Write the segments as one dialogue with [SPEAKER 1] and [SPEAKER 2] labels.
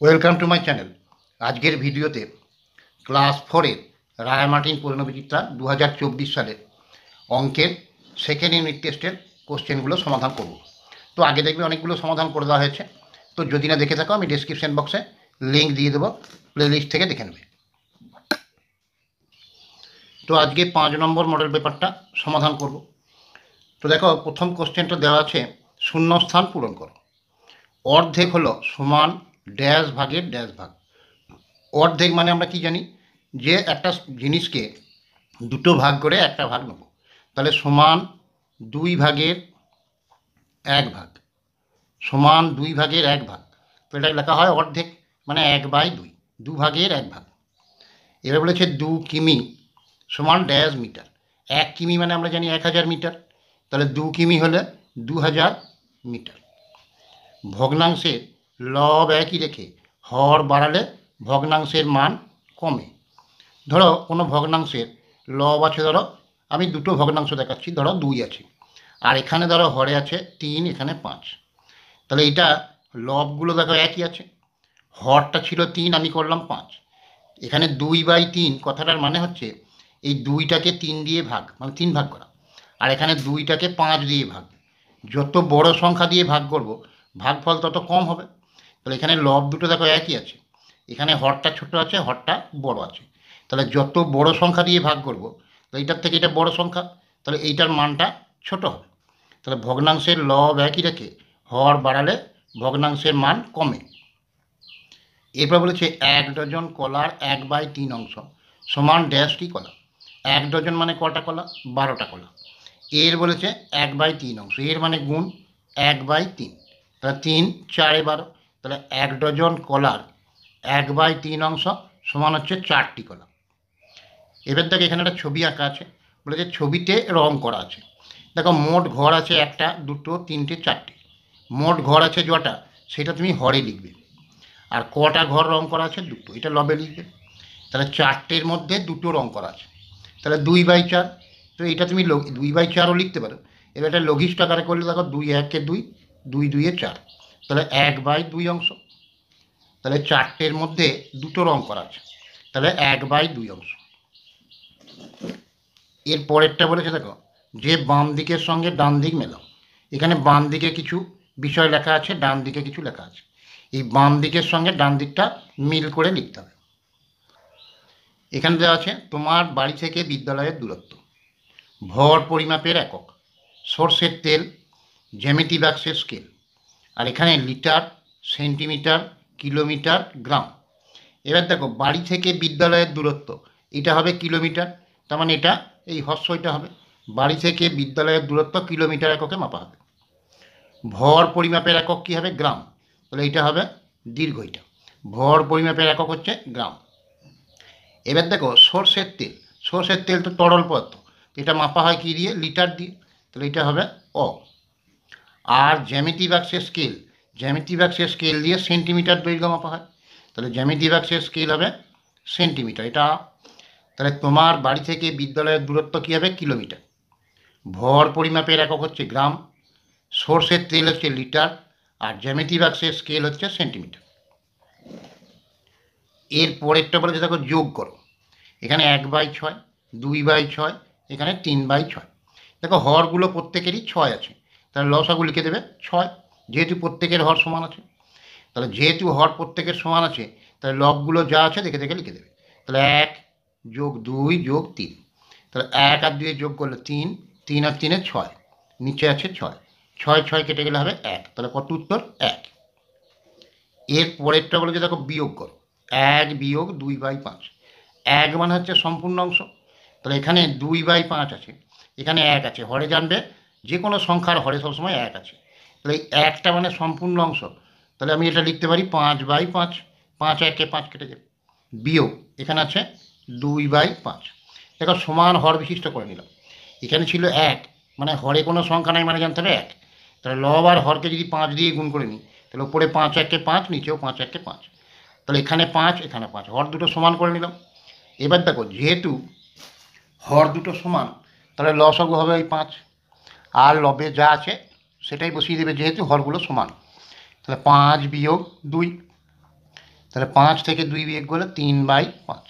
[SPEAKER 1] Welcome to my channel. আজকের ভিডিওতে class 4-এর Ray Martin পুনর্বিচিত্রা 2024 সালের অঙ্কের সেকেন্ড ইউনিট টেস্টের কোশ্চেনগুলো সমাধান করব। তো আগে দেখবে অনেকগুলো সমাধান করে দেওয়া হয়েছে, তো যদি না দেখে থাকো আমি ডেসক্রিপশন বক্সে লিঙ্ক দিয়ে দেবো, প্লেলিস্ট থেকে দেখে নেবে। তো আজকে 5 নম্বর মডেল পেপারটা সমাধান করব। তো দেখো, প্রথম কোশ্চেনটা দেওয়া আছে শূন্যস্থান পূরণ করো। অর্ধেক হলো সমান ড্যাশ ভাগের ড্যাশ ভাগ। অর্ধেক মানে আমরা কি জানি, যে একটা জিনিসকে দুটো ভাগ করে একটা ভাগ নেব, তাহলে সমান 2 ভাগের 1 ভাগ, সমান 2 ভাগের 1 ভাগ। তো এটা লেখা হয় অর্ধেক, মানে 1/2, 2 ভাগের 1 ভাগ। এবার বলেছে 2 কিমি সমান ড্যাশ মিটার। 1 কিমি মানে আমরা জানি 1000 মিটার, তাহলে 2 কিমি হলে 2000 মিটার। ভগ্নাংশের লব একই রেখে হর বাড়ালে ভগ্নাংশের মান কমে। ধরো কোনো ভগ্নাংশের লব আছে, ধরো আমি দুটো ভগ্নাংশ দেখাচ্ছি, ধরো 2 আছে, আর এখানে ধরো হরে আছে 3, এখানে 5। তাহলে এটা লবগুলো দেখো একই আছে, হরটা ছিল 3, আমি করলাম 5। এখানে 2/3 কথাটার মানে হচ্ছে এই 2টাকে 3 দিয়ে ভাগ, মানে 3 ভাগ করা, আর এখানে 2টাকে 5 দিয়ে ভাগ। যত বড় সংখ্যা দিয়ে ভাগ করব ভাগফল তত কম হবে। তাহলে এখানে লব দুটো দেখো একই আছে, এখানে হরটা ছোট আছে, হরটা বড় আছে। তাহলে যত বড় সংখ্যা দিয়ে ভাগ করব, তো এইটার থেকে এটা বড় সংখ্যা, তাহলে এইটার মানটা ছোট হবে। তাহলে ভগ্নাংশের লব একই রেখে হর বাড়ালে ভগ্নাংশের মান কমে। এরপর বলেছে 1 ডজন কলার 1/3 অংশ সমান ড্যাশটি কলা। 1 ডজন মানে কটা কলা? 12টা কলা। এর বলেছে 1/3 অংশ, এর মানে গুণ 1/3, তাহলে 3 4 12, তাহলে 1 ডজন কলার 1/3 অংশ সমান হচ্ছে 4টি কলা। এবার দেখো এখানে একটা ছবি আঁকা আছে, বলেছে ছবিতে রং করা আছে। দেখো মোট ঘর আছে 1টা 2টো 3টে 4টে, মোট ঘর আছে যটা সেটা তুমি হরে লিখবে, আর কটা ঘর রং করা আছে 2টো, এটা লবে লিখবে। তাহলে 4টের মধ্যে 2টো রং করা আছে, তাহলে 2/4। তো এটা তুমি 2/4ও লিখতে পারো। এবার এটা লঘিষ্ঠ আকারে করলে দেখো 2 1 2, 2 2 4, তাহলে 1/2 অংশ। তাহলে 4টের মধ্যে 2টো রং করা আছে, তাহলে 1/2 অংশ। এর পরেরটা বলেছে দেখো, যে বাম দিকের সঙ্গে ডান দিক মেলাও। এখানে বাম দিকে কিছু বিষয় লেখা আছে, ডান দিকে কিছু লেখা আছে, এই বাম দিকের সঙ্গে ডান দিকটা মিল করে লিখতে হবে। এখানে দেওয়া আছে তোমার বাড়ি থেকে বিদ্যালয়ের দূরত্ব, ভর পরিমাপের একক, সর্ষের তেল, জ্যামিতি বাক্সের স্কেল, আর এখানে লিটার, সেন্টিমিটার, কিলোমিটার, গ্রাম। এবার দেখো বাড়ি থেকে বিদ্যালয়ের দূরত্ব, এটা হবে কিলোমিটার, তার মানে এটা এই হ্রস্বইটা হবে, বাড়ি থেকে বিদ্যালয়ের দূরত্ব কিলোমিটার এককে মাপা হবে। ভর পরিমাপের একক কী হবে? গ্রাম, তাহলে এইটা হবে দীর্ঘইটা, ভর পরিমাপের একক হচ্ছে গ্রাম। এবার দেখো সর্ষের তেল, সর্ষের তেল তো তরল পদার্থ, এটা মাপা হয় কী দিয়ে? লিটার দিয়ে, তাহলে এটা হবে অ। আর জ্যামিতি বাক্সের স্কেল, জ্যামিতি বাক্সের স্কেল দিয়ে সেন্টিমিটার দৈর্ঘ্য মাপা হয়, তাহলে জ্যামিতি বাক্সের স্কেল হবে সেন্টিমিটার, এটা। তাহলে তোমার বাড়ি থেকে বিদ্যালয়ের দূরত্ব কী হবে? কিলোমিটার। ভর পরিমাপের একক হচ্ছে গ্রাম, সর্ষের তেল হচ্ছে লিটার, আর জ্যামিতি বাক্সের স্কেল হচ্ছে সেন্টিমিটার। এর পরেরটা বলেছে দেখো যোগ করো। এখানে 1/6, 2/6, এখানে 3/6। দেখো হরগুলো প্রত্যেকেরই 6 আছে, তাহলে লসাগু লিখে দেবে 6, যেহেতু প্রত্যেকের হর সমান আছে। তাহলে যেহেতু হর প্রত্যেকের সমান আছে, তাহলে লবগুলো যা আছে দেখে দেখে লিখে দেবে। তাহলে 1 যোগ 2 যোগ 3, তাহলে 1 আর 2 যোগ করলে 3, 3 আর 3 6, নিচে আছে 6, 6 6 কেটে গেলে হবে 1, তাহলে কত উত্তর? 1। এর পরেরটা বলেছে দেখো বিয়োগ করো, 1 বিয়োগ 2/5। 1 মানে হচ্ছে সম্পূর্ণ অংশ, তাহলে এখানে 2/5 আছে, এখানে 1 আছে, হরে জানবে যে কোনো সংখ্যার হরে সবসময় 1 আছে, তাহলে এই 1টা মানে সম্পূর্ণ অংশ, তাহলে আমি এটা লিখতে পারি 5/5, 5 1 5 কেটে যাবে। বিয়োগ এখানে আছে 2/5। দেখো সমান হর বিশিষ্ট করে নিলাম, এখানে ছিল 1, মানে হরে কোনো সংখ্যা নাই মানে জানতে হবে 1, তাহলে লব আর হরকে যদি 5 দিয়ে গুণ করে নিই, তাহলে উপরে 5 1 5, নিচেও 5 1 5, তাহলে এখানে 5 এখানে 5, হর দুটো সমান করে নিলাম। এবার দেখো যেহেতু হর দুটো সমান, তাহলে লসাগু হবে ওই 5, আর লবে যা আছে সেটাই বসিয়ে দেবে যেহেতু হরগুলো সমান। তাহলে 5 বিয়োগ 2, তাহলে 5 থেকে 2 বিয়োগ করলে 3/5।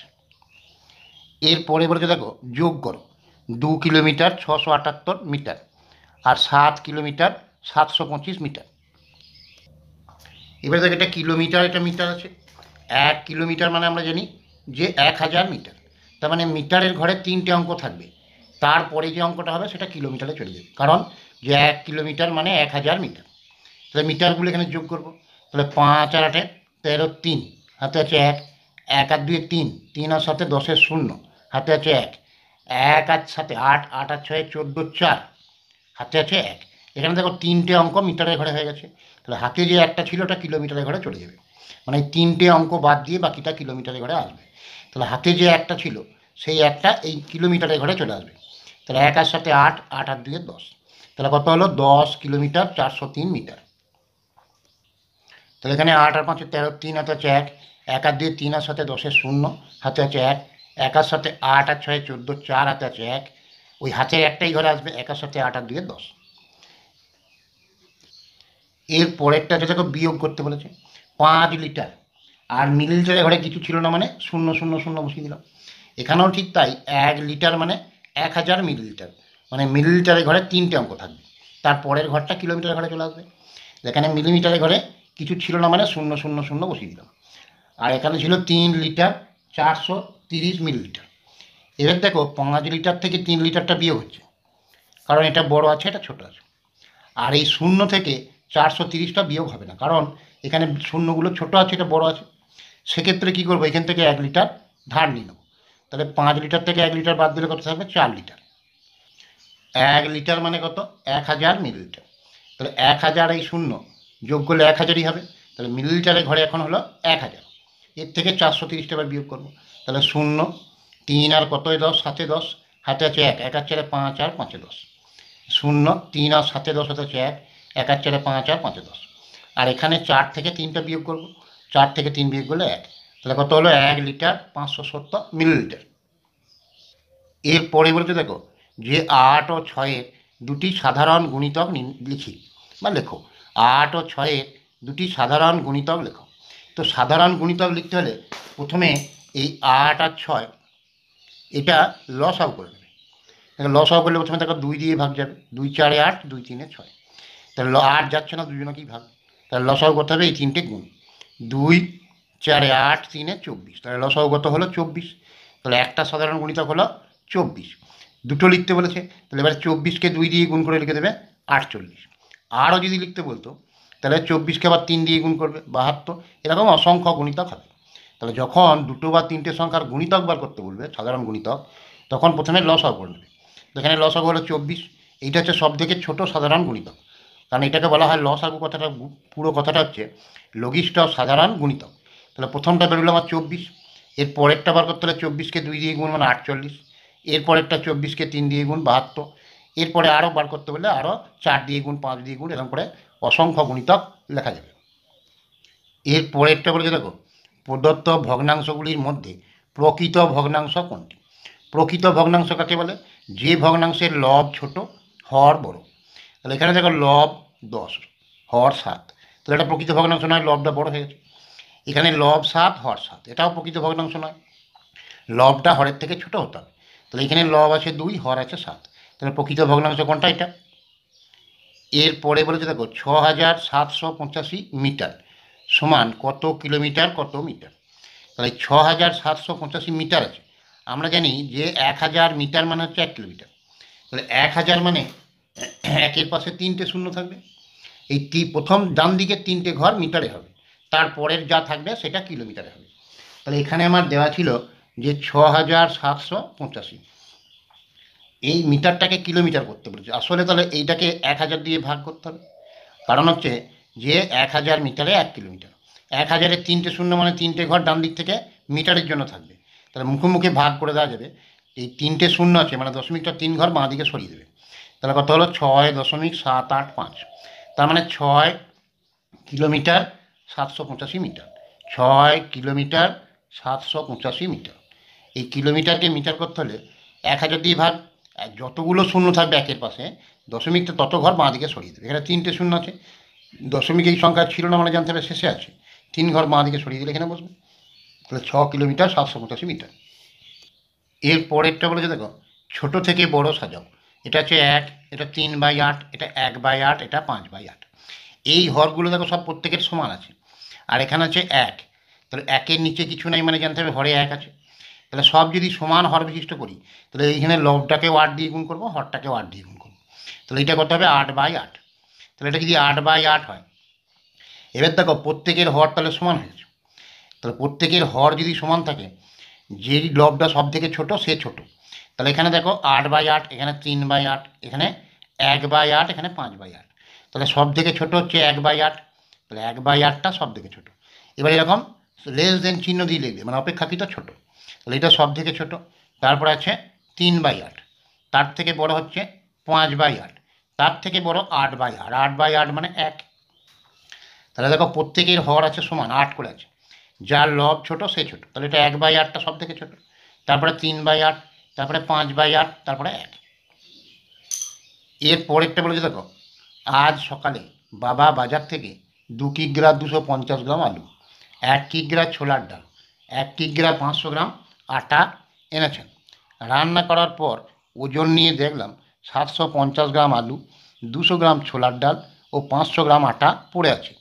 [SPEAKER 1] এরপরে বলেছে দেখো যোগ করো 2 কিলোমিটার 678 মিটার আর 7 কিলোমিটার 725 মিটার। এবারে দেখো এটা কিলোমিটার, এটা মিটার আছে। 1 কিলোমিটার মানে আমরা জানি যে 1000 মিটার। তার মানে মিটারের ঘরে 3টে অঙ্ক থাকবে, তারপরে যে অঙ্কটা হবে সেটা কিলোমিটারে চলে যাবে, কারণ যে 1 কিলোমিটার মানে 1000 মিটার। তাহলে মিটারগুলো এখানে যোগ করবো। তাহলে 5 আর 8 13, 3 হাতে আছে 1, 1 আর 2 3, 3 আর 7 10 0 হাতে আছে 1, 1 আর 7 8, 8 আর 6 14 4 হাতে আছে 1। এখানে দেখো 3টে অঙ্ক মিটারের ঘরে হয়ে গেছে। তাহলে হাতে যে একটা ছিল ওটা কিলোমিটারের ঘরে চলে যাবে, মানে 3টে অঙ্ক বাদ দিয়ে বাকিটা কিলোমিটারের ঘরে আসবে। তাহলে হাতে যে একটা ছিল সেই একটা এই কিলোমিটারের ঘরে চলে আসবে। তাহলে 1 আর 7 8, 8 আর 2 10, তাহলে কত হলো 10 কিলোমিটার 403 মিটার। তাহলে এখানে 8 আর 5 13, 3 হাতে আছে 1, 1 আর 2 3 আর 7 10 0 হাতে আছে 1, 1 আর 7 8 আর 6 14 4 হাতে আছে 1। ওই হাতের একটাই ঘরে আসবে, 1 আর 7 8 আর 2 10। এর পরেরটা যেটাকে বিয়োগ করতে বলেছে 5 লিটার আর মিলিলিটারের ঘরে কিছু ছিল না, মানে 0 0 0 বসিয়ে দিলাম। এখানেও ঠিক তাই, 1 লিটার মানে 1000 মিলিলিটার, মানে মিলিলিটারের ঘরে 3টে অঙ্ক থাকবে, তার পরের ঘরটা কিলোমিটারের ঘরে চলে আসবে। এখানে মিলিমিটারের ঘরে কিছু ছিল না মানে 0 0 0 বসিয়ে দিলাম। আর এখানে ছিল 3 লিটার 430 মিলিলিটার। এবার দেখো 5 লিটার থেকে 3 লিটারটা বিয়োগ হচ্ছে, কারণ এটা বড় আছে এটা ছোট আছে। আর এই 0 থেকে 430টা বিয়োগ হবে না, কারণ এখানে শূন্যগুলো ছোট আছে এটা বড় আছে। সেক্ষেত্রে কী করবো, এখান থেকে 1 লিটার ধার নিয়ে নেবো। তাহলে 5 লিটার থেকে 1 লিটার বাদ দিলে কত থাকবে, 4 লিটার। 1 লিটার মানে কত, 1000 মিলিলিটার। তাহলে 1000 এই 0 যোগ করলে 1000ই হবে। তাহলে মিলিলিটারের ঘরে এখন হলো 1000। এর থেকে 430টা এবার বিয়োগ করবো। তাহলে 0, 3 আর কত 10 7 10 হাতে আছে 1, 1 আর 4 5 আর 5 10 0, 3 আর 7 10 হাতে আছে 1, 1 আর 4 5 আর 5 10। আর এখানে 4 থেকে 3টা বিয়োগ করবো, 4 থেকে 3 বিয়োগ করলে 1। তাহলে কত হলো 1 লিটার 570 মিলিলিটার। এরপরে বলতে দেখো যে 8 ও 6-এর দুটি সাধারণ গুণিতক লিখি বা লেখো। 8 ও 6-এর দুটি সাধারণ গুণিতক লেখো। তো সাধারণ গুণিতক লিখতে হলে প্রথমে এই 8 আর 6 এটা লসাগু করে নেবে। লসাগু করলে প্রথমে দেখো 2 দিয়ে ভাগ যাবে, 2 4 8, 2 3 6। তাহলে 8 যাচ্ছে না, দুজনকেই ভাগ। তাহলে লসাগু করতে হবে এই 3টে গুণ, 2 4 8 3 24। তাহলে লসাগু কত হলো 24। তাহলে একটা সাধারণ গুণিতক হলো 24। দুটো লিখতে বলেছে, তাহলে এবার 24কে 2 দিয়ে গুণ করে লিখে দেবে 48। আরও যদি লিখতে বলতো তাহলে 24কে আবার 3 দিয়ে গুণ করবে 72। এরকম অসংখ্য গুণিতক হবে। তাহলে যখন দুটো বা 3টে সংখ্যার গুণিতক বার করতে বলবে সাধারণ গুণিতক, তখন প্রথমে লসাগু করে নেবে। এখানে লসাগু হলো 24, এইটা হচ্ছে সব থেকে ছোটো সাধারণ গুণিতক, কারণ এটাকে বলা হয় লসাগু। কথাটা পুরো কথাটা হচ্ছে লঘিষ্ঠ সাধারণ গুণিতক। তাহলে প্রথমটা বেরোলো আমার 24, এর পরেরটা বার করতে হলে 24কে 2 দিয়ে গুণ মানে 48, এর পরেরটা 24কে 3 দিয়ে গুণ 72, এরপরে আরও বার করতে বললে আরও 4 দিয়ে গুণ 5 দিয়ে গুণ, এরকম করে অসংখ্য গুণিতক লেখা যাবে। এর পরেরটা বলেছে দেখো প্রদত্ত ভগ্নাংশগুলির মধ্যে প্রকৃত ভগ্নাংশ কোনটি। প্রকৃত ভগ্নাংশ কাকে বলে, যে ভগ্নাংশের লব ছোট হর বড়। তাহলে এখানে দেখো লব 10 হর 7, তাহলে এটা প্রকৃত ভগ্নাংশ নয়, লবটা বড় হয়ে গেছে। এখানে লব 7 হর 7, এটাও প্রকৃত ভগ্নাংশ নয়, লবটা হরের থেকে ছোট হতে হবে। তাহলে এখানে লব আছে 2 হর আছে 7, তাহলে প্রকৃত ভগ্নাংশ কোনটা, এটা। এরপরে বলেছে দেখো 6785 মিটার সমান কত কিলোমিটার কত মিটার। তাহলে 6785 মিটার আছে, আমরা জানি যে 1000 মিটার মানে হচ্ছে 1 কিলোমিটার। তাহলে 1000 মানে 1-এর পাশে 3টে শূন্য থাকবে, এই প্রথম ডান দিকের 3টে ঘর মিটারে হবে, তারপরের যা থাকবে সেটা কিলোমিটারে হবে। তাহলে এখানে আমার দেওয়া ছিল যে 6785, এই মিটারটাকে কিলোমিটার করতে বলেছে। আসলে তাহলে এইটাকে 1000 দিয়ে ভাগ করতে হবে, কারণ হচ্ছে যে 1000 মিটারে 1 কিলোমিটার। 1000-এর 3টে শূন্য মানে 3টে ঘর ডান দিক থেকে মিটারের জন্য থাকবে, তাহলে মুখোমুখি ভাগ করে দেওয়া যাবে। এই 3টে শূন্য আছে মানে দশমিকটা 3 ঘর বাঁ দিকে সরিয়ে দেবে। তাহলে কত হলো 6.785, তার মানে 6 কিলোমিটার 785 মিটার। 6 kilometre 785 metre. এই কিলোমিটারকে মিটার করতে হলে 1000 দিয়ে ভাগ, যতগুলো শূন্য থাকবে 1-এর পাশে দশমিকটা তত ঘর বাঁ দিকে সরিয়ে দেবে। এখানে 3টে শূন্য আছে, দশমিক এই সংখ্যা ছিল না মানে জানতে হবে শেষে আছে, 3 ঘর বাঁ দিকে সরিয়ে দিলে এখানে বসবে, তাহলে 6 কিলোমিটার 785 মিটার। এর পরেরটা বলেছে দেখো ছোট থেকে বড় সাজাও। এটা হচ্ছে 1, এটা 3/8, এটা 1/8, এটা 5/8। এই হরগুলো দেখো সব প্রত্যেকের সমান আছে। আর এখানে আছে 1, তাহলে 1-এর নিচে কিছু নাই মানে জানতে হবে হরে 1 আছে। তাহলে সব যদি সমান হর বিশিষ্ট করি তাহলে এইখানে লবটাকে 8 দিয়ে গুণ করবো, হরটাকে 8 দিয়ে গুণ করবো। তাহলে এটা করতে হবে 8/8। তাহলে এটা যদি 8/8 হয়, এবার দেখো প্রত্যেকের হর তাহলে সমান হয়েছে। তাহলে প্রত্যেকের হর যদি সমান থাকে, যেই লবটা সব থেকে ছোটো সে ছোট। তাহলে এখানে দেখো 8/8, এখানে 3/8, এখানে 1/8, এখানে 5/8। তাহলে সব থেকে ছোটো হচ্ছে 1/8, তাহলে 1/8টা সব থেকে ছোটো। এবার এরকম লেস দেন চিহ্ন দিয়ে লিখবে, মানে অপেক্ষাকৃত ছোটো। তাহলে এটা সব থেকে ছোটো। তারপর আছে 3/8, তার থেকে বড় হচ্ছে 5/8, তার থেকে বড় 8/8, 8/8 মানে 1। তাহলে দেখো প্রত্যেকের হর আছে সমান 8 করে আছে, যার লব ছোট সে ছোট। তাহলে এটা 1/8টা সব থেকে ছোট, তারপরে 3/8, তারপরে 5/8, তারপরে 1। এর পরেরটা বলেছে দেখো আজ সকালে বাবা বাজার থেকে 2 কিগ্রা 250 গ্রাম আলু, 1 কিগ্রা ছোলার ডাল, 1 কিগ্রা 500 গ্রাম আটা এনেছেন। রান্না করার পর ওজন নিয়ে দেখলাম 750 গ্রাম আলু, 200 গ্রাম ছোলার ডাল ও 500 গ্রাম আটা পড়ে আছে।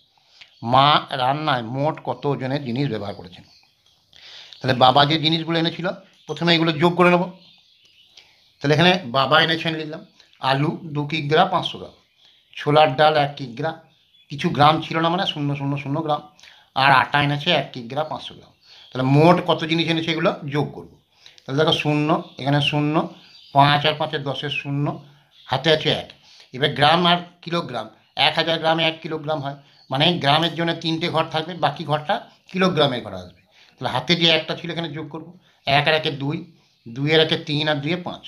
[SPEAKER 1] মা রান্নায় মোট কত ওজনের জিনিস ব্যবহার করেছেন? তাহলে বাবা যে জিনিসগুলো এনেছিল প্রথমে এগুলো যোগ করে নেব। তাহলে এখানে বাবা এনেছেন লিখলাম আলু 2 কিগ্রা 500 গ্রাম, ছোলার ডাল 1 কিগ্রা, কিছু গ্রাম ছিল না মানে 000 গ্রাম, আর আটা এনেছে 1 কিগ্রা 500 গ্রাম। তাহলে মোট কত জিনিস এনেছে এগুলো যোগ করব। তাহলে দেখো 0, এখানে 0, 5 আর 5 10-এর 0, হাতে আছে 1। এবার গ্রাম আর কিলোগ্রাম, 1000 গ্রামে 1 কিলোগ্রাম হয়, মানে গ্রামের জন্য 3টে ঘর থাকবে, বাকি ঘরটা কিলোগ্রামের ঘর আসবে। তাহলে হাতে যে 1টা ছিল এখানে যোগ করব, 1 আর 1 2, 2 আর 1 3 আর 2 5,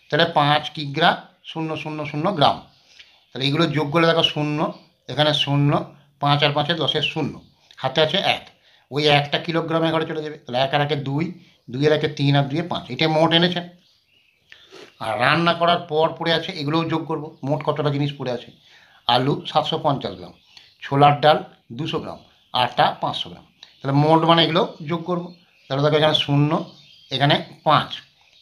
[SPEAKER 1] তাহলে 5 কিগ্রা 000 গ্রাম। তাহলে এইগুলো যোগ করলে দেখো 0, এখানে 0, 5 আর 5 10-এর 0, হাতে আছে 1, ওই 1টা কিলোগ্রামের ঘরে চলে যাবে। তাহলে 1 আর 1 2, 2 আর 1 3 আর 2 5, এটা মোট এনেছেন। আর রান্না করার পর পড়ে আছে এগুলোও যোগ করব, মোট কতটা জিনিস পড়ে আছে। আলু 750 গ্রাম, ছোলার ডাল 200 গ্রাম, আটা 500 গ্রাম। তাহলে মোট মানে এগুলো যোগ করব। তাহলে দেখো এখানে 0, এখানে 5,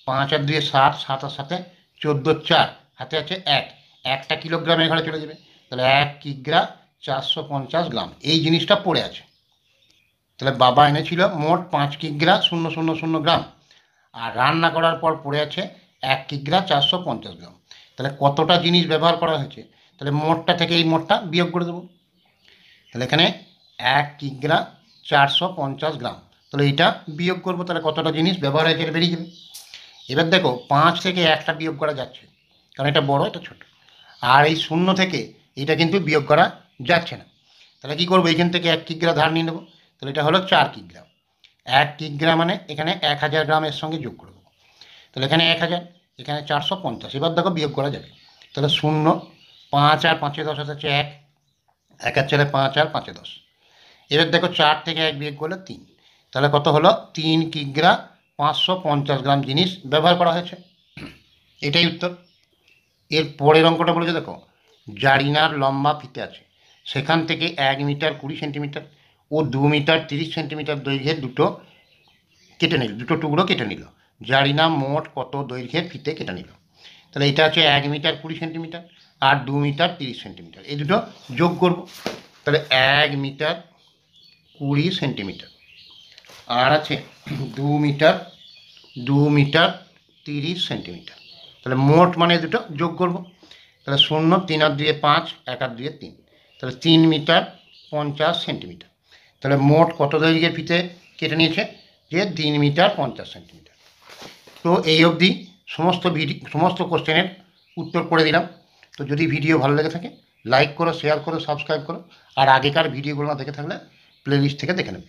[SPEAKER 1] 5 আর 2 7, 7 আর 7 14, 4, হাতে আছে 1, 1টা কিলোগ্রামের ঘরে চলে যাবে। তাহলে 1 কিগ্রা 450 গ্রাম এই জিনিসটা পড়ে আছে। তাহলে বাবা এনেছিল মোট 5 কিগ্রা 000 গ্রাম, আর রান্না করার পর পড়ে আছে 1 কিগ্রা 450 গ্রাম। তাহলে কতটা জিনিস ব্যবহার করা হয়েছে? তাহলে মোটটা থেকে এই মোটটা বিয়োগ করে দেবো। তাহলে এখানে 1 কিগ্রা 450 গ্রাম, তাহলে এইটা বিয়োগ করবো। তাহলে কতটা জিনিস ব্যবহার হয়েছে এটা বেরিয়ে যাবে। এবার দেখো 5 থেকে 1টা বিয়োগ করা যাচ্ছে, কারণ এটা বড় এটা ছোট। আর এই 0 থেকে এটা কিন্তু বিয়োগ করা যাচ্ছে না। তাহলে কী করবো, এইখান থেকে 1 কিগ্রা ধার নিয়ে নেবো। তাহলে এটা হলো 4 কিগ্রা। 1 কিগ্রা মানে এখানে 1000 গ্রামের সঙ্গে যোগ করে দেবো। তাহলে এখানে 1000, এখানে 450। এবার দেখো বিয়োগ করা যাবে। তাহলে 0, 5 আর 5 10 হচ্ছে 1, 1 আর 4 5 আর 5 10। এবার দেখো 4 থেকে 1 বিয়োগ করলে 3, তাহলে কত হলো 3 কিগ্রা 550 গ্রাম জিনিস ব্যবহার করা হয়েছে। এটাই উত্তর। এর পরের অঙ্কটা বলেছে দেখো জারিনার লম্বা ফিতে আছে, সেখান থেকে 1 মিটার 20 সেন্টিমিটার ও 2 মিটার 30 সেন্টিমিটার দৈর্ঘ্যের দুটো টুকরো কেটে নিল। জারিনা মোট কত দৈর্ঘ্যের ফিতে কেটে নিল? তাহলে এটা আছে 1 মিটার 20 সেন্টিমিটার আর 2 মিটার 30 সেন্টিমিটার, এই দুটো যোগ করব। তাহলে 1 মিটার 20 সেন্টিমিটার আর আছে 2 মিটার 30 সেন্টিমিটার। তাহলে মোট মানে দুটো যোগ করব। তাহলে 0, 3 আর 2 5, 1 আর 2 3, তাহলে 3 মিটার 50 সেন্টিমিটার। তাহলে মোট কত দৈর্ঘ্যের ফিতে কেটে নিয়েছে? যে 3 মিটার 50 সেন্টিমিটার। তো এই অবধি সমস্ত কোশ্চেনের উত্তর করে দিলাম। তো যদি ভিডিও ভালো লেগে থাকে লাইক করো, শেয়ার করো, সাবস্ক্রাইব করো, আর আগেকার ভিডিওগুলো না দেখে থাকলে প্লেলিস্ট থেকে দেখে নেবে।